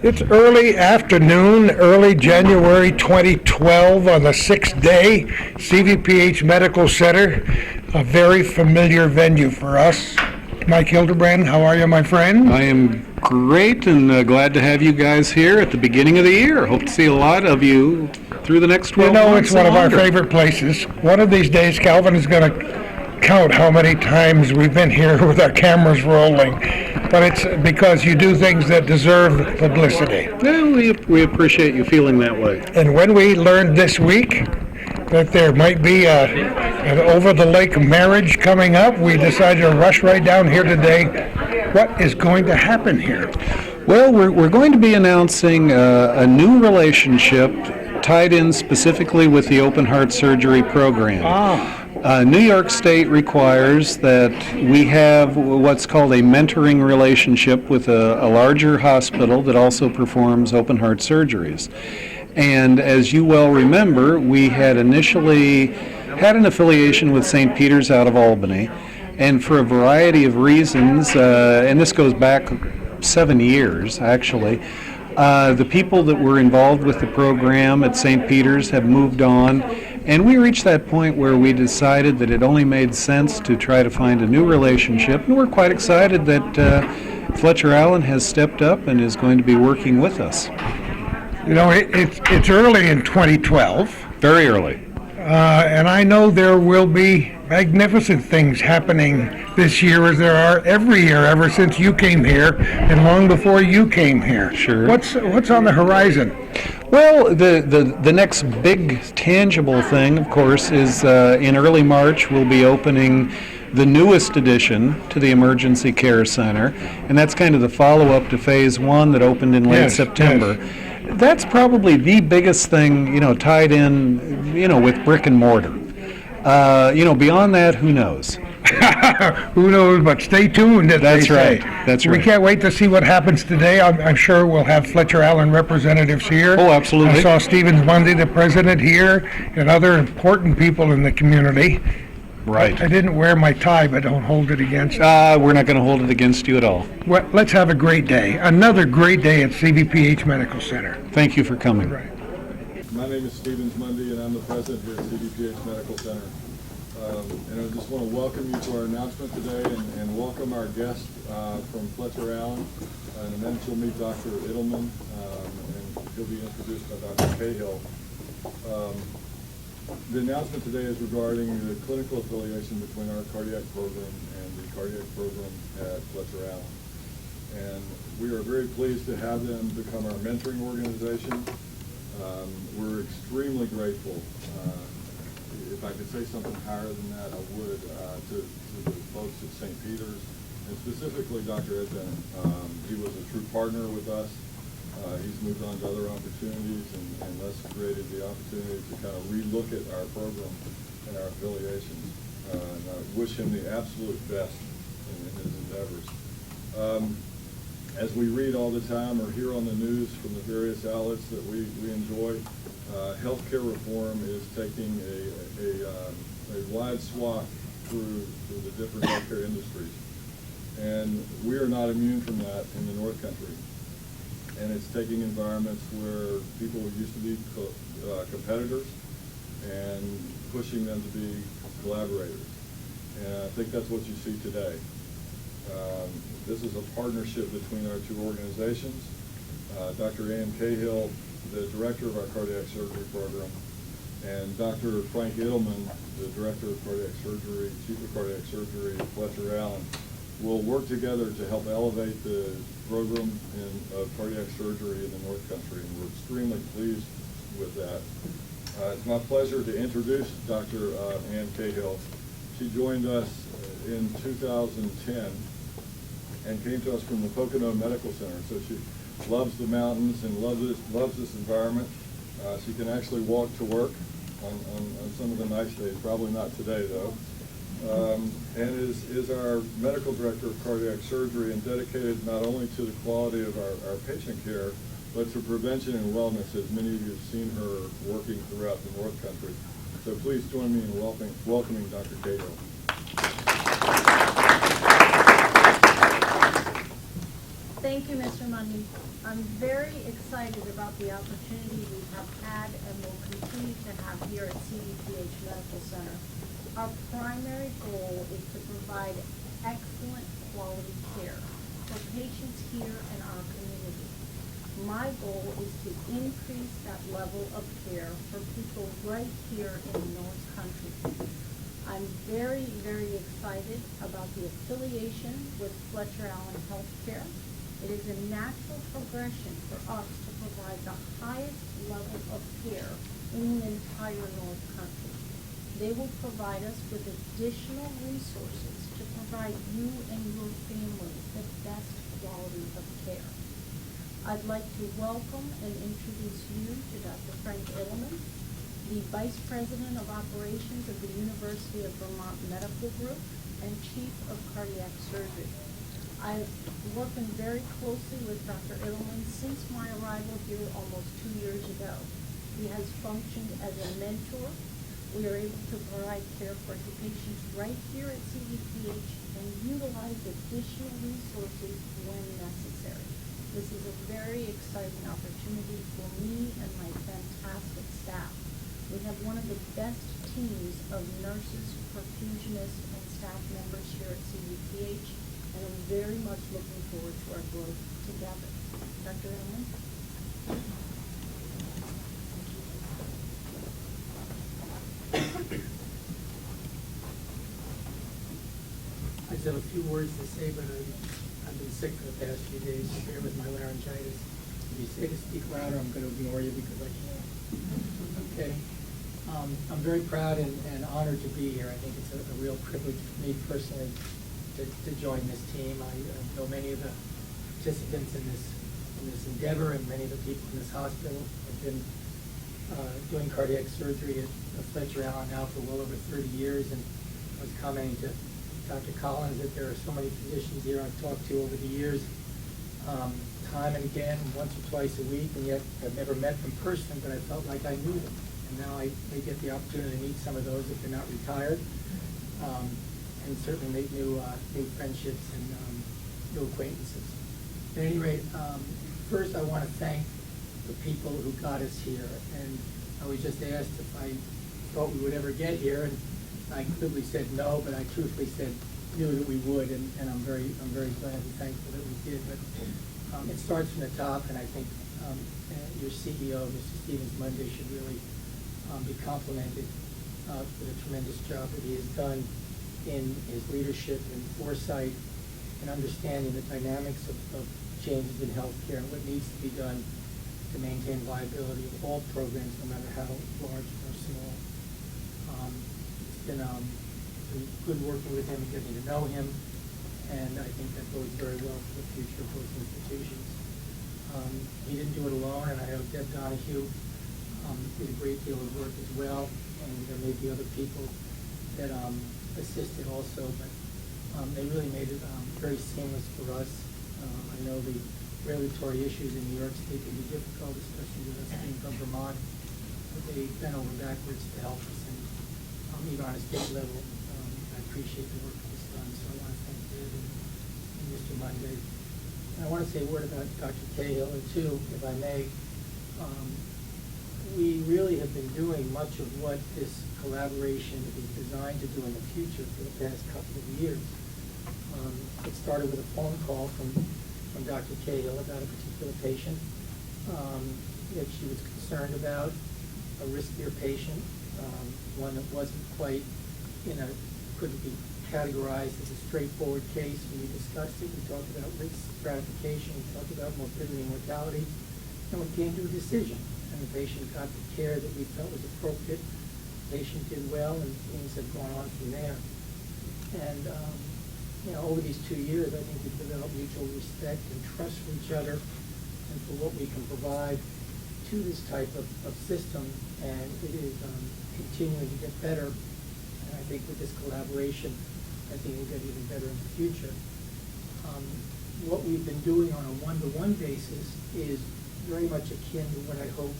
It's early afternoon, early January 2012 on the sixth day, CVPH Medical Center, a very familiar venue for us. Mike Hildebrand, how are you, my friend? I am great and glad to have you guys here at the beginning of the year. Hope to see a lot of you through the next 12 months. You know, it's one of our longer. favorite places. One of these days, Calvin is going to count how many times we've been here with our cameras rolling. But it's because you do things that deserve publicity. Well, we appreciate you feeling that way. And when we learned this week that there might be an over-the-lake marriage coming up, we decided to rush right down here today. What is going to happen here? Well, we're going to be announcing a new relationship tied in specifically with the open heart surgery program. New York State requires that we have what's called a mentoring relationship with a larger hospital that also performs open heart surgeries. And as you well remember, we had initially had an affiliation with St. Peter's out of Albany, and for a variety of reasons, and this goes back 7 years actually, the people that were involved with the program at St. Peter's have moved on, and we reached that point where we decided that it only made sense to try to find a new relationship, and we're quite excited that Fletcher Allen has stepped up and is going to be working with us. You know, it's early in 2012. Very early. And I know there will be magnificent things happening this year, as there are every year ever since you came here and long before you came here. Sure. What's on the horizon? Well, the next big tangible thing, of course, is in early March we'll be opening the newest addition to the Emergency Care Center, and that's kind of the follow-up to Phase 1 that opened in late September. Yes. That's probably the biggest thing, tied in, with brick and mortar. Beyond that, who knows? Who knows, but stay tuned, as That's they say. right. That's right. We can't wait to see what happens today. I'm sure we'll have Fletcher Allen representatives here. Oh, absolutely. I saw Stevens Mundy, the president, here, and other important people in the community. Right. I didn't wear my tie, but don't hold it against me. We're not going to hold it against you at all. Well, let's have a great day. Another great day at CVPH Medical Center. Thank you for coming. Right. My name is Stevens Mundy, and I'm the president here at CVPH Medical Center. And I just want to welcome you to our announcement today and welcome our guest from Fletcher Allen. And then you'll meet Dr. Edelman, and he'll be introduced by Dr. Cahill. The announcement today is regarding the clinical affiliation between our cardiac program and the cardiac program at Fletcher Allen. And we are very pleased to have them become our mentoring organization. We're extremely grateful. If I could say something higher than that, I would, to the folks at St. Peter's, and specifically Dr. Ed Bennett. He was a true partner with us. He's moved on to other opportunities, and thus created the opportunity to kind of relook at our program and our affiliations. And I wish him the absolute best in his endeavors. As we read all the time or hear on the news from the various outlets that we enjoy, healthcare reform is taking a wide swath through the different healthcare industries. And we are not immune from that in the North Country. And it's taking environments where people used to be competitors and pushing them to be collaborators. And I think that's what you see today. This is a partnership between our two organizations. Dr. A.M. Cahill, the director of our cardiac surgery program, and Dr. Frank Edelman, the director of cardiac surgery, chief of cardiac surgery at Fletcher Allen, will work together to help elevate the program of cardiac surgery in the North Country, and we're extremely pleased with that. It's my pleasure to introduce Dr. Ann Cahill. She joined us in 2010 and came to us from the Pocono Medical Center, so she loves the mountains and loves this environment. She can actually walk to work on some of the nice days, probably not today though. And is our medical director of cardiac surgery, and dedicated not only to the quality of our patient care, but to prevention and wellness, as many of you have seen her working throughout the North Country. So please join me in welcoming Dr. Cahill. Thank you, Mr. Mundy. I'm very about the opportunity we have had and will continue to have here at CVPH Medical Center. Our primary goal is to provide excellent quality care for patients here in our community. My goal is to increase that level of care for people right here in the North Country. I'm very, very excited about the affiliation with Fletcher Allen Healthcare. It is a natural progression for us to provide the highest level of care in the entire North Country. They will provide us with additional resources to provide you and your family the best quality of care. I'd like to welcome and introduce you to Dr. Frank Edelman, the Vice President of Operations of the University of Vermont Medical Group and Chief of Cardiac Surgery. I've worked very closely with Dr. Edelman since my arrival here almost 2 years ago. He has functioned as a mentor. We are able to provide care for the patients right here at CVPH and utilize additional resources when necessary. This is a very exciting opportunity for me and my fantastic staff. We have one of the best teams of nurses, perfusionists, and staff members here at CVPH, and I'm very much looking forward to our growth together. Dr. Edelman? I just have a few words to say, but I've been sick for the past few days, so bear with my laryngitis. If you say to speak louder, I'm going to ignore you because I can't. Okay. I'm very proud and honored to be here. I think it's a real privilege for me personally to join this team. I know many of the participants in this endeavor, and many of the people in this hospital have been doing cardiac surgery at Fletcher Allen now for well over 30 years, and I was commenting to Dr. Collins that there are so many physicians here I've talked to over the years, time and again, once or twice a week, and yet I've never met them personally, but I felt like I knew them. And now I get the opportunity to meet some of those if they're not retired, and certainly make new friendships and new acquaintances. At any rate, first I want to thank the people who got us here. And I was just asked if I thought we would ever get here, and I clearly said no, but I truthfully knew that we would, and I'm very glad and thankful that we did. But it starts from the top, and I think your CEO, Mr. Stevens Monday, should really be complimented for the tremendous job that he has done in his leadership and foresight and understanding the dynamics of changes in healthcare and what needs to be done to maintain viability of all programs, no matter how large or small. It's been good working with him and getting to know him, and I think that bodes very well for the future of both institutions. He didn't do it alone, and I know Deb Donahue did a great deal of work as well, and there may be other people that assisted also, but they really made it very seamless for us. I know the regulatory issues in New York State can be difficult, especially with us being from Vermont, but they bent over backwards to help us, and even on a state level, I appreciate the work that's done, so I want to thank Deb and Mr. Monday. And I want to say a word about Dr. Cahill, or two, if I may. We really have been doing much of what this collaboration is designed to do in the future for the past couple of years. It started with a phone call from Dr. Cahill about a particular patient that she was concerned about, a riskier patient, one that wasn't quite, couldn't be categorized as a straightforward case. When we discussed it, we talked about risk stratification, we talked about morbidity and mortality, and we came to a decision. And the patient got the care that we felt was appropriate. The patient did well, and things have gone on from there. And over these 2 years, I think we've developed mutual respect and trust for each other and for what we can provide to this type of system. And it is continuing to get better. And I think with this collaboration, I think it'll get even better in the future. What we've been doing on a one-to-one basis is very much akin to what I hope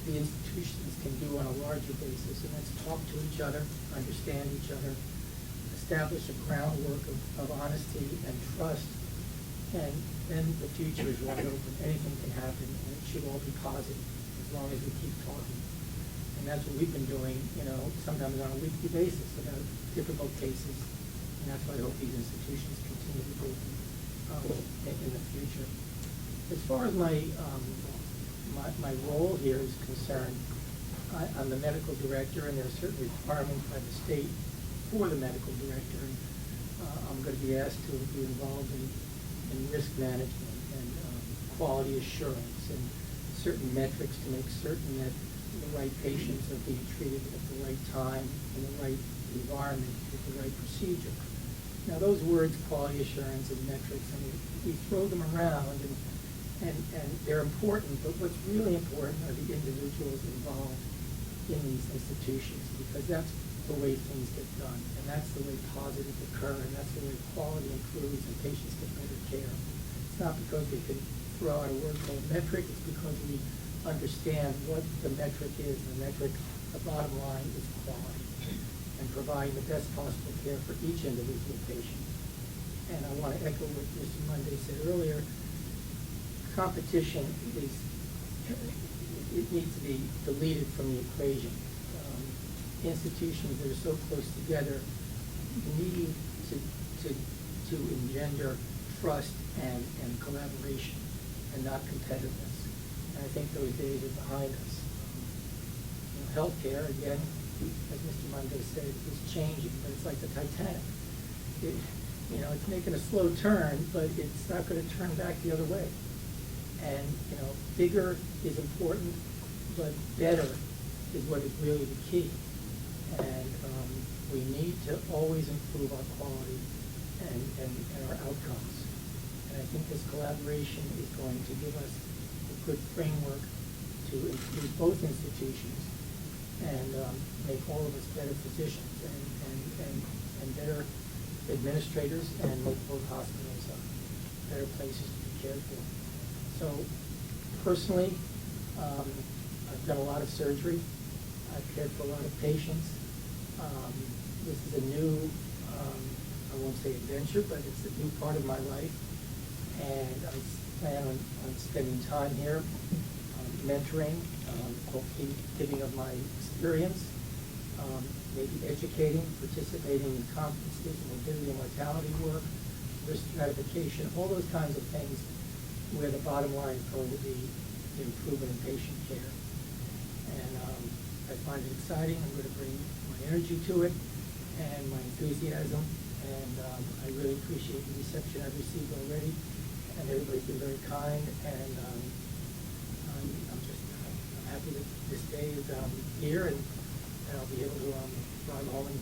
the institutions can do on a larger basis, and that's talk to each other, understand each other, establish a groundwork of honesty and trust And then the future is wide open. Anything can happen, and it should all be positive as long as we keep talking. And that's what we've been doing, sometimes on a weekly basis about difficult cases. And that's why I hope these institutions continue to do in the future. As far as my role here is concerned, I'm the medical director, and there are certain requirements by the state for the medical director. And I'm going to be asked to be involved in risk management and quality assurance and certain metrics to make certain that the right patients are being treated at the right time, in the right environment, with the right procedure. Now, those words, quality assurance and metrics, I mean, we throw them around, and they're important, but what's really important are the individuals involved in these institutions, because that's the way things get done, and that's the way positives occur, and that's the way quality improves and patients get better care. It's not because we can throw out a word called metric, it's because we understand what the metric is. The metric, the bottom line, is quality and providing the best possible care for each individual patient. And I want to echo what Mr. Monday said earlier. Competition it needs to be deleted from the equation. Institutions that are so close together need to engender trust and collaboration and not competitiveness. And I think those days are behind us. Healthcare, again, as Mr. Monday said, is changing, but it's like the Titanic. It's making a slow turn, but it's not going to turn back the other way. And, bigger is important, but better is what is really the key. And we need to always improve our quality and our outcomes. And I think this collaboration is going to give us a good framework to improve both institutions and make all of us better physicians and better administrators, and make both hospitals better places to be cared for. So personally, I've done a lot of surgery. I've cared for a lot of patients. This is a new, I won't say adventure, but it's a new part of my life. And I plan on spending time here, mentoring, hopefully giving of my experience, maybe educating, participating in conferences, morbidity and mortality work, risk stratification, all those kinds of things where the bottom line is going to be the improvement in patient care. And I find it exciting. I'm going to bring my energy to it and my enthusiasm. And I really appreciate the reception I've received already. And everybody's been very kind. And I'm happy that this day is here, and I'll be able to run home and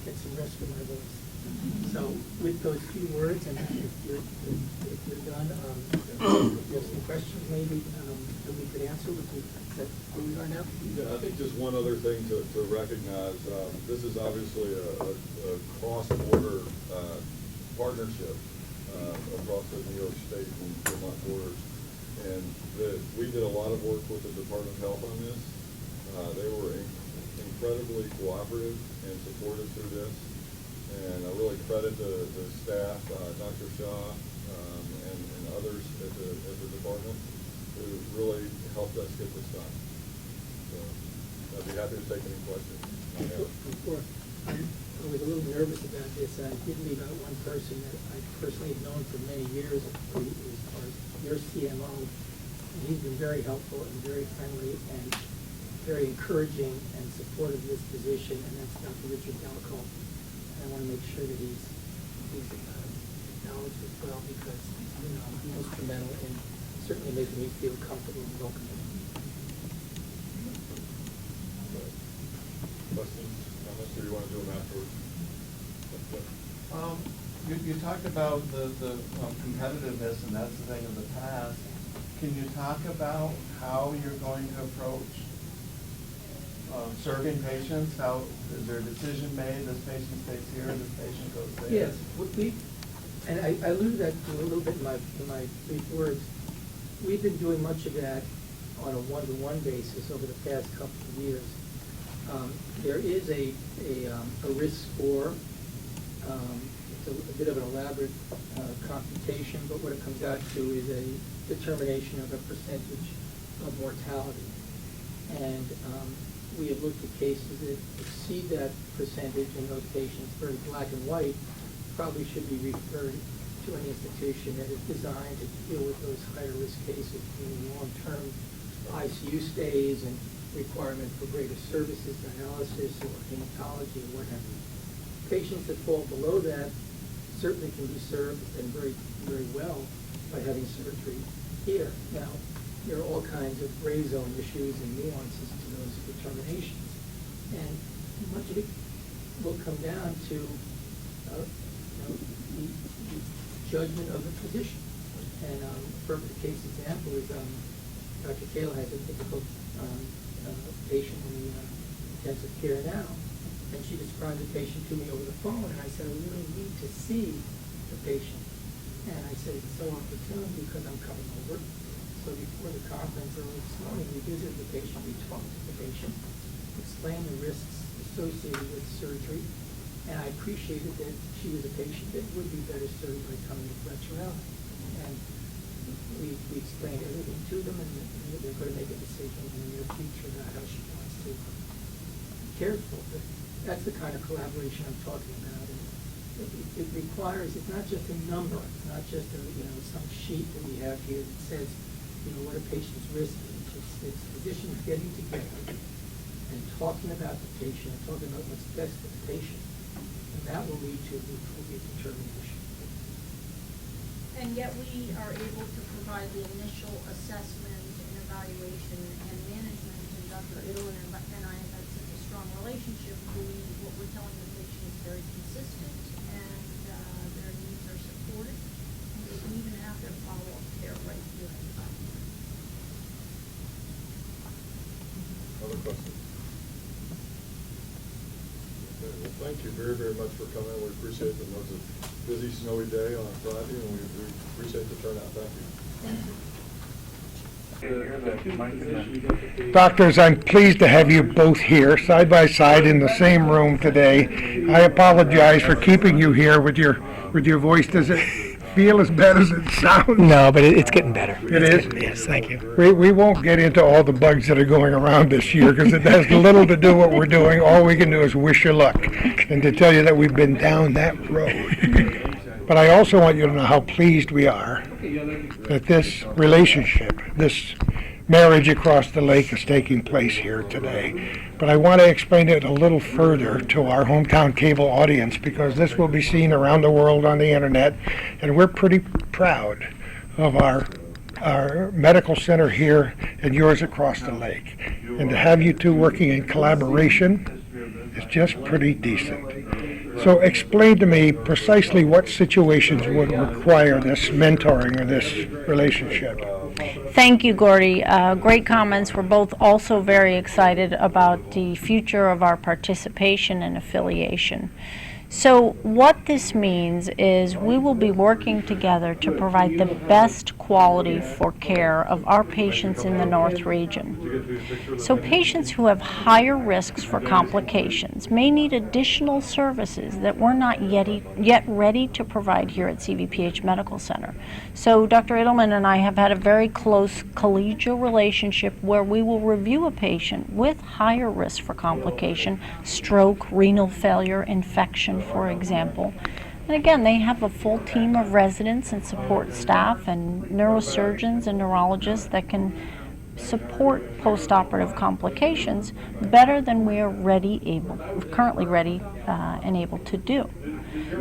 get some rest from my voice. So with those few words, and if you're done, if you have some questions maybe that we could answer, is that where we are now? Yeah, I think just one other thing to recognize, this is obviously a cross-border partnership across the New York State and Vermont borders. And we did a lot of work with the Department of Health on this. They were incredibly cooperative and supportive through this. And I really credit the staff, Dr. Shaw, and others at the department who really helped us get this done. So I'd be happy to take any questions. Before, I was a little nervous about this. I did leave out one person that I personally have known for many years, as far as your CMO. And he's been very helpful and very friendly and very encouraging and supportive of this position, and that's Dr. Richard Delco. I want to make sure that he's acknowledged as well, because he's been instrumental in certainly making me feel comfortable and welcome. Questions, comments, or you want to do them afterwards? You talked about the competitiveness, and that's the thing of the past. Can you talk about how you're going to approach serving patients? How is there a decision made? This patient stays here, this patient goes there. Yes, and I alluded that to a little bit in my brief words. We've been doing much of that on a one-to-one basis over the past couple of years. There is a risk score. It's a bit of an elaborate computation, but what it comes out to is a determination of a percentage of mortality. And we have looked at cases that exceed that percentage, and those patients, very black and white, probably should be referred to an institution that is designed to deal with those higher risk cases, meaning long-term ICU stays and requirement for greater services, dialysis or hematology or what have you. Patients that fall below that certainly can be served and very, very well by having surgery here. Now, there are all kinds of gray zone issues and nuances to those determinations. And much of it will come down to the judgment of the physician. And a perfect case example is Dr. Kayla has a difficult patient in the intensive care now. And she described the patient to me over the phone, and I said, I really need to see the patient. And I said, it's so opportune because I'm coming over. So before the conference early this morning, we visited the patient, we talked to the patient, explained the risks associated with surgery, and I appreciated that she was a patient that would be better served by coming to Fletcher Allen. And we explained everything to them, and they're going to make a decision in the near future about how she wants to be cared for. But that's the kind of collaboration I'm talking about. And it requires, it's not just a number, it's not just some sheet that we have here that says, what a patient's risk is. It's physicians getting together and talking about the patient, and talking about what's best for the patient. And that will lead to the appropriate determination. And yet we are able to provide the initial assessment and evaluation and management, and Dr. Edelman and I have had such a strong relationship. What we're telling the patient is very consistent, and their needs are supported, and they can even have their follow-up care right here in the hospital. Other questions? Okay, well, thank you very, very much for coming. We appreciate that. It was a busy, snowy day on a Friday, and we appreciate the turnout. Thank you. Thank you. Doctors, I'm pleased to have you both here, side by side in the same room today. I apologize for keeping you here with your voice. Does it feel as bad as it sounds? No, but it's getting better. It is? Yes, thank you. We won't get into all the bugs that are going around this year because it has little to do with what we're doing. All we can do is wish you luck and to tell you that we've been down that road. But I also want you to know how pleased we are that this relationship, this marriage across the lake is taking place here today. But I want to explain it a little further to our hometown cable audience because this will be seen around the world on the internet, and we're pretty proud of our medical center here and yours across the lake. And to have you two working in collaboration is just pretty decent. So explain to me precisely what situations would require this mentoring or this relationship. Thank you, Gordy. Great comments. We're both also very excited about the future of our participation and affiliation. So what this means is we will be working together to provide the best quality for care of our patients in the North region. So patients who have higher risks for complications may need additional services that we're not yet ready to provide here at CVPH Medical Center. So Dr. Edelman and I have had a very close collegial relationship where we will review a patient with higher risk for complication, stroke, renal failure, infection, for example. And again, they have a full team of residents and support staff and neurosurgeons and neurologists that can support post-operative complications better than we are currently ready and able to do.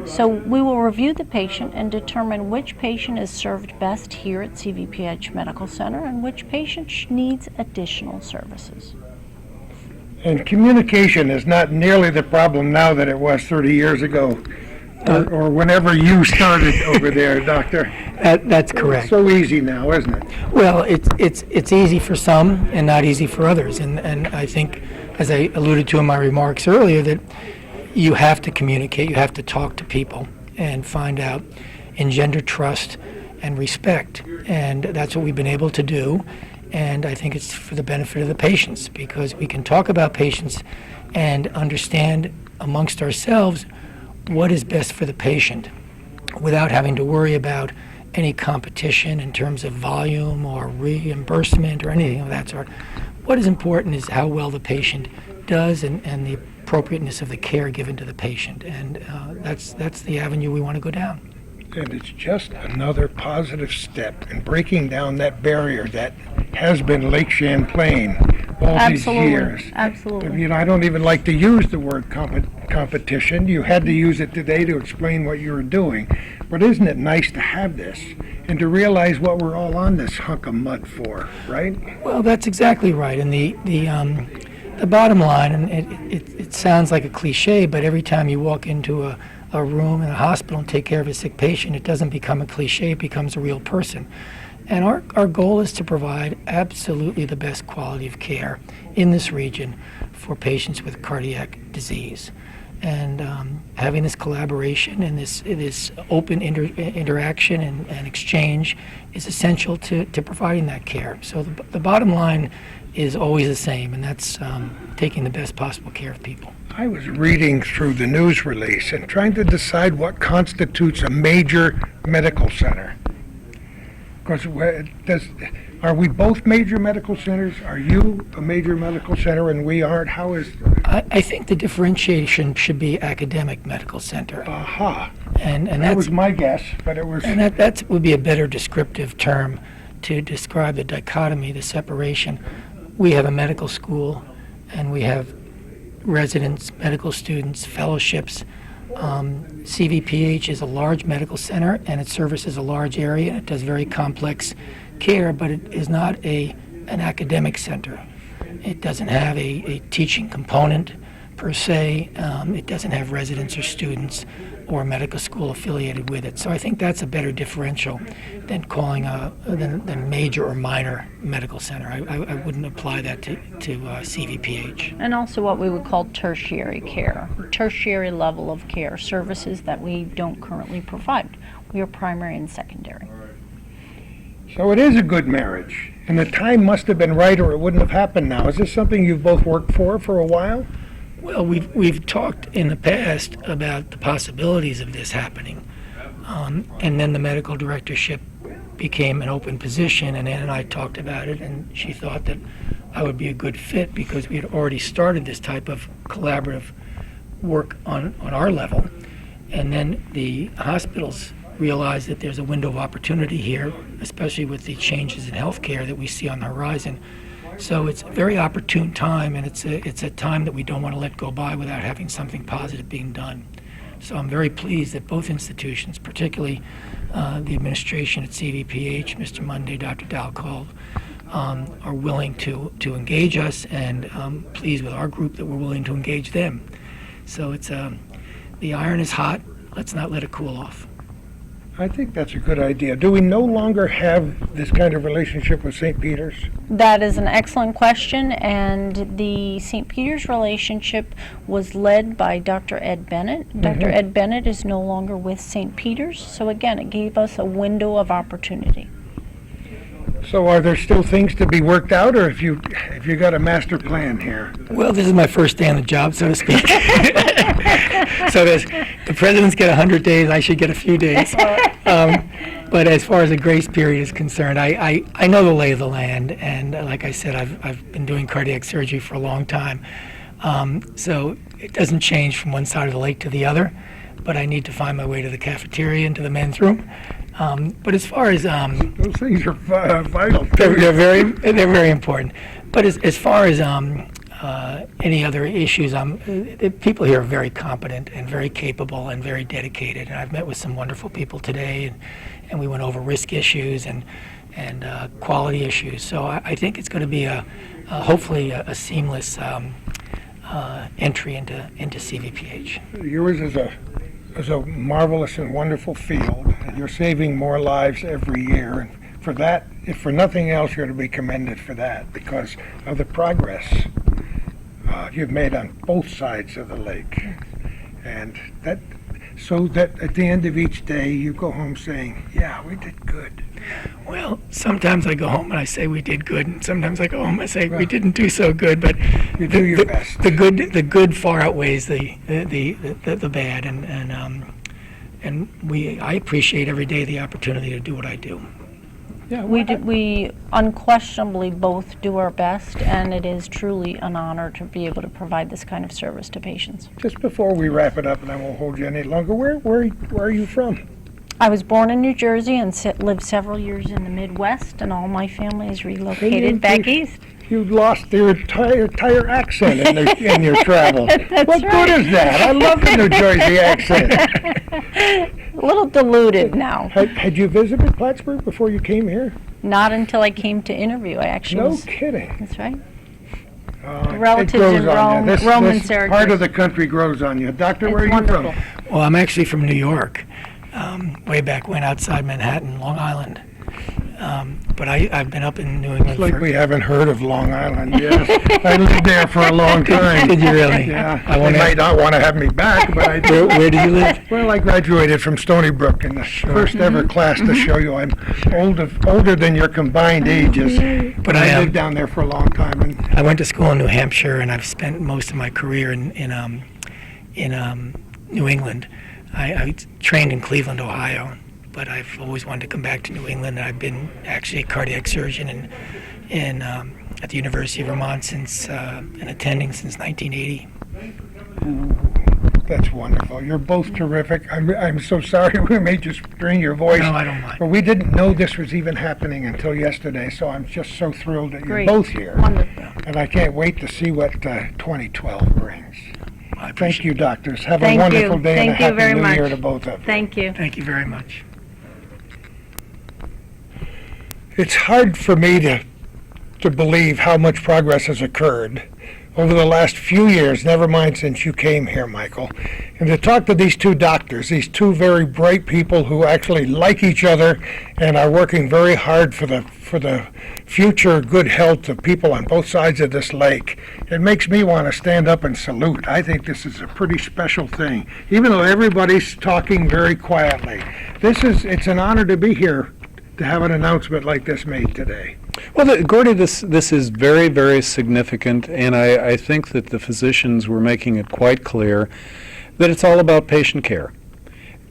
So we will review the patient and determine which patient is served best here at CVPH Medical Center and which patient needs additional services. And communication is not nearly the problem now that it was 30 years ago, or whenever you started over there, Doctor. That's correct. It's so easy now, isn't it? Well, it's easy for some and not easy for others. And I think, as I alluded to in my remarks earlier, that you have to communicate, you have to talk to people and find out, engender trust and respect. And that's what we've been able to do. And I think it's for the benefit of the patients because we can talk about patients and understand amongst ourselves what is best for the patient without having to worry about any competition in terms of volume or reimbursement or anything of that sort. What is important is how well the patient does and the appropriateness of the care given to the patient. And that's the avenue we want to go down. And it's just another positive step in breaking down that barrier that has been Lake Champlain all these years. Absolutely. You know, I don't even like to use the word competition. You had to use it today to explain what you were doing. But isn't it nice to have this and to realize what we're all on this hunk of mud for, right? Well, that's exactly right. And the bottom line, and it sounds like a cliche, but every time you walk into a room in a hospital and take care of a sick patient, it doesn't become a cliche, it becomes a real person. And our goal is to provide absolutely the best quality of care in this region for patients with cardiac disease. And having this collaboration and this open interaction and exchange is essential to providing that care. So the bottom line is always the same, and that's taking the best possible care of people. I was reading through the news release and trying to decide what constitutes a major medical center. Because are we both major medical centers? Are you a major medical center and we aren't? How is... I think the differentiation should be academic medical center. Aha. And That that's, was my guess, but it was... and that would be a better descriptive term to describe the dichotomy, the separation. We have a medical school, and we have residents, medical students, fellowships. CVPH is a large medical center, and it services a large area. It does very complex care, but it is not an academic center. It doesn't have a teaching component per se. It doesn't have residents or students or medical school affiliated with it. So I think that's a better differential than calling than major or minor medical center. I wouldn't apply that to CVPH. And also what we would call tertiary care, tertiary level of care, services that we don't currently provide. We are primary and secondary. So it is a good marriage, and the time must have been right or it wouldn't have happened now. Is this something you've both worked for a while? Well, we've talked in the past about the possibilities of this happening, and then the medical directorship became an open position, and Ann and I talked about it, and she thought that I would be a good fit because we had already started this type of collaborative work on our level, and then the hospitals realized that there's a window of opportunity here, especially with the changes in healthcare that we see on the horizon. So it's a very opportune time, and it's a time that we don't want to let go by without having something positive being done. So I'm very pleased that both institutions, particularly the administration at CVPH, Mr. Monday, Dr. Dalcove, are willing to engage us, and pleased with our group that we're willing to engage them. So it's the iron is hot. Let's not let it cool off. I think that's a good idea. Do we no longer have this kind of relationship with St. Peter's? That is an excellent question, and the St. Peter's relationship was led by Dr. Ed Bennett. Dr. Ed Bennett is no longer with St. Peter's, so again, it gave us a window of opportunity. So are there still things to be worked out, or have you got a master plan here? Well, this is my first day on the job, so to speak. So the presidents get 100 days, I should get a few days. But as far as the grace period is concerned, I know the lay of the land, and like I said, I've been doing cardiac surgery for a long time. So it doesn't change from one side of the lake to the other, but I need to find my way to the cafeteria and to the men's room. But as far as Those things are vital. they're very important. But as far as any other issues, the people here are very competent and very capable and very dedicated. And I've met with some wonderful people today, and we went over risk issues and quality issues. So I think it's going to be hopefully a seamless entry into CVPH. Yours is a marvelous and wonderful field, and you're saving more lives every year. And for that, if for nothing else, you're to be commended for that because of the progress you've made on both sides of the lake. And so that at the end of each day, you go home saying, yeah, we did good? Well, sometimes I go home and I say we did good, and sometimes I go home and I say we didn't do so good. But You do your best. The good far outweighs the bad, and I appreciate every day the opportunity to do what I do. Yeah, We unquestionably both do our best, and it is truly an honor to be able to provide this kind of service to patients. Just before we wrap it up, and I won't hold you any longer, where are you from? I was born in New Jersey and lived several years in the Midwest, and all my family is relocated back east. You lost your entire accent in your travel. That's What right. good is that? I love the New Jersey accent. A little diluted now. Had you visited Plattsburgh before you came here? Not until I came to interview. I actually No was. kidding. That's right. It relatives grows in on you. Rome- This Rome and part Syracuse. of the country grows on you. Doctor, where are It's you wonderful. from? Well, I'm actually from New York, way back when, outside Manhattan, Long Island. But I've been up in New England It's like for... we haven't heard of Long Island. Yes, I lived there for a long time. Did you really? Yeah, I they won't might not want to have me back, but I do. Where did you live? Well, I graduated from Stony Brook in the first ever class to show you I'm older than your combined ages. But I I lived down there for a long time, and I went to school in New Hampshire, and I've spent most of my career in New England. I trained in Cleveland, Ohio, but I've always wanted to come back to New England. And I've been actually a cardiac surgeon at the University of Vermont and attending since 1980. that's wonderful. You're both terrific. I'm so sorry we made you strain your voice. No, I don't mind. But we didn't know this was even happening until yesterday, so I'm just so thrilled that you're Great. both here. Wonderful. And I can't wait to see what 2012 brings. I Thank appreciate you, doctors. Have Thank a wonderful you. day and a Thank you happy very new much. year to both of you. Thank you. Thank you very much. It's hard for me to believe how much progress has occurred over the last few years, never mind since you came here, Michael. And to talk to these two doctors, these two very bright people who actually like each other and are working very hard for the future good health of people on both sides of this lake, it makes me want to stand up and salute. I think this is a pretty special thing, even though everybody's talking very quietly. It's an honor to be here to have an announcement like this made today. Well, Gordy, this is very, very significant, and I think that the physicians were making it quite clear that it's all about patient care.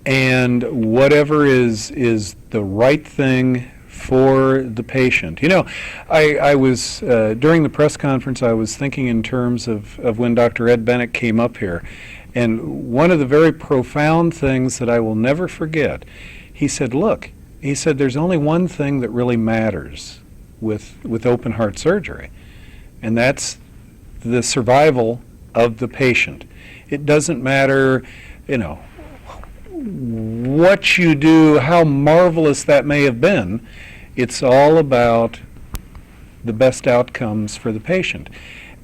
And whatever is the right thing for the patient. You know, I was, during the press conference, I was thinking in terms of when Dr. Ed Bennett came up here. And one of the very profound things that I will never forget, he said, look, he said, there's only one thing that really matters with open heart surgery, and that's the survival of the patient. It doesn't matter, you know, what you do, how marvelous that may have been. It's all about the best outcomes for the patient.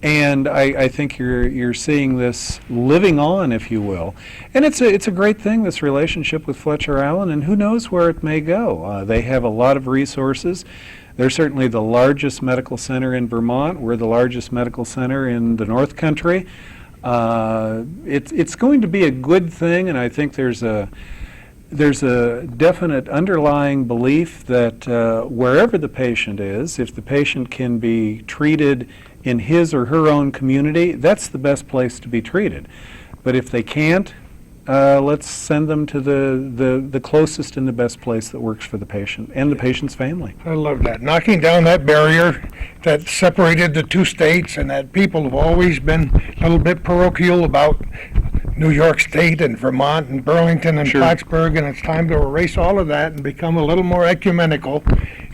And I think you're seeing this living on, if you will. And it's a great thing, this relationship with Fletcher Allen, and who knows where it may go. They have a lot of resources. They're certainly the largest medical center in Vermont. We're the largest medical center in the North Country. It's going to be a good thing, and I think there's a definite underlying belief that wherever the patient is, if the patient can be treated in his or her own community, that's the best place to be treated. But if they can't, let's send them to the closest and the best place that works for the patient and the patient's family. I love that. Knocking down that barrier that separated the two states, and that people have always been a little bit parochial about New York State and Vermont and Burlington and Sure. Plattsburgh, and it's time to erase all of that and become a little more ecumenical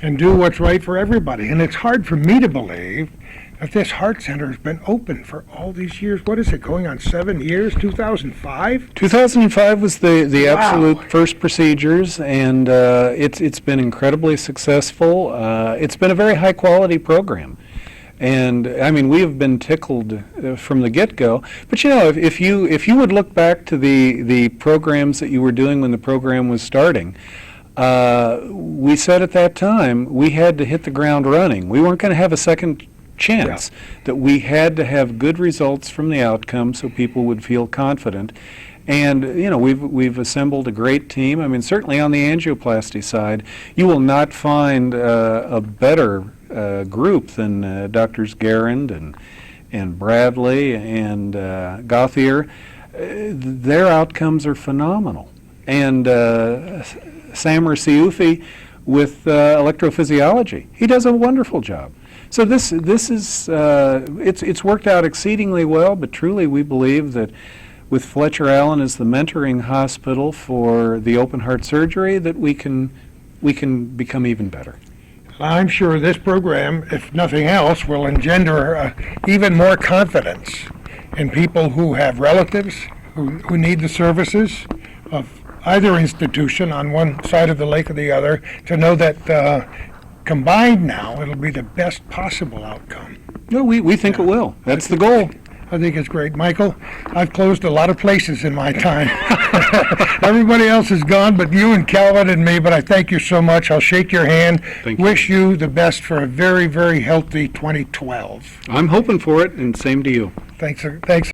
and do what's right for everybody. And it's hard for me to believe that this heart center has been open for all these years. What is it, going on 7 years, 2005? 2005 was the Wow. absolute first procedures, and it's been incredibly successful. It's been a very high quality program. And I mean, we have been tickled from the get-go. But you know, if you would look back to the programs that you were doing when the program was starting, we said at that time we had to hit the ground running. We weren't going to have a second chance. That we had to have good results from the outcome so people would feel confident. And, you know, we've assembled a great team. I mean, certainly on the angioplasty side, you will not find a better group than Drs. Garand and Bradley and Gauthier. Their outcomes are phenomenal. And Samer Siufi with electrophysiology, he does a wonderful job. So this is it's worked out exceedingly well. But truly, we believe that with Fletcher Allen as the mentoring hospital for the open heart surgery, that we can become even better. I'm sure this program, if nothing else, will engender even more confidence in people who have relatives who need the services of either institution on one side of the lake or the other, to know that combined now, it'll be the best possible outcome. No, we think it will. That's the goal. I think it's great. Michael, I've closed a lot of places in my time. Everybody else is gone but you and Calvin and me, but I thank you so much. I'll shake your hand. Thank you. Wish you the best for a very, very healthy 2012. I'm hoping for it, and same to you. Thanks.